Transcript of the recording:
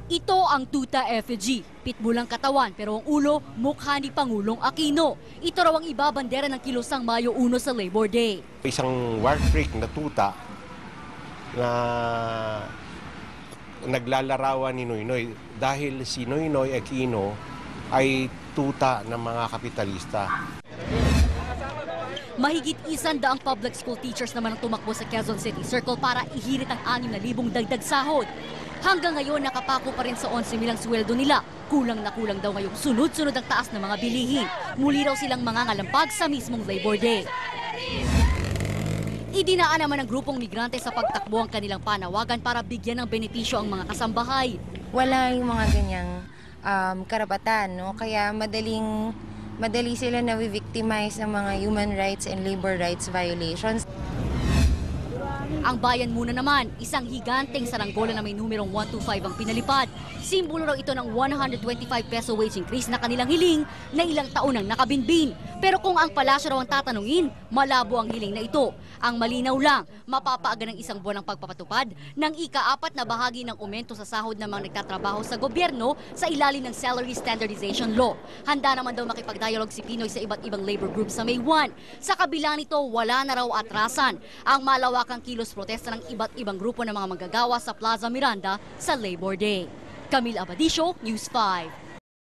Ito ang tuta effigy. Pitbull ang katawan pero ang ulo mukha ni Pangulong Aquino. Ito raw ang ibabandera ng kilosang Mayo 1 sa Labor Day. Isang war freak na tuta na naglalarawan ni Noynoy dahil si Noynoy Aquino ay tuta ng mga kapitalista. Mahigit 100 public school teachers naman ang tumakbo sa Quezon City Circle para ihirit ang 6,000 dagdag sahod. Hanggang ngayon nakapako pa rin sa 11,000 ang sweldo nila. Kulang na kulang daw ngayong sunod-sunod ang taas ng mga bilihin. Muli raw silang mangangalampag sa mismong Labor Day. Idinaan naman ng grupong migrante sa pagtakbo ang kanilang panawagan para bigyan ng benepisyo ang mga kasambahay. Wala yung mga ganyang karapatan, no? Kaya madali sila na-victimize ng mga human rights and labor rights violations. Ang bayan muna naman, isang higanteng saranggola na may numerong 125 ang pinalipad. Simbolo raw ito ng 125 peso wage increase na kanilang hiling na ilang taon ang nakabinbin. Pero kung ang palasyo raw ang tatanungin, malabo ang hiling na ito. Ang malinaw lang, mapapaaga ng isang buwan ang pagpapatupad ng ika-4 na bahagi ng aumento sa sahod ng mga nagtatrabaho sa gobyerno sa ilalim ng Salary Standardization Law. Handa naman daw makipag-dialogue si Pinoy sa iba't ibang labor groups sa May 1. Sa kabila nito, wala na raw atrasan ang malawakang kilos protesta ng iba't ibang grupo ng mga manggagawa sa Plaza Miranda sa Labor Day. Camille Abadisio, News 5.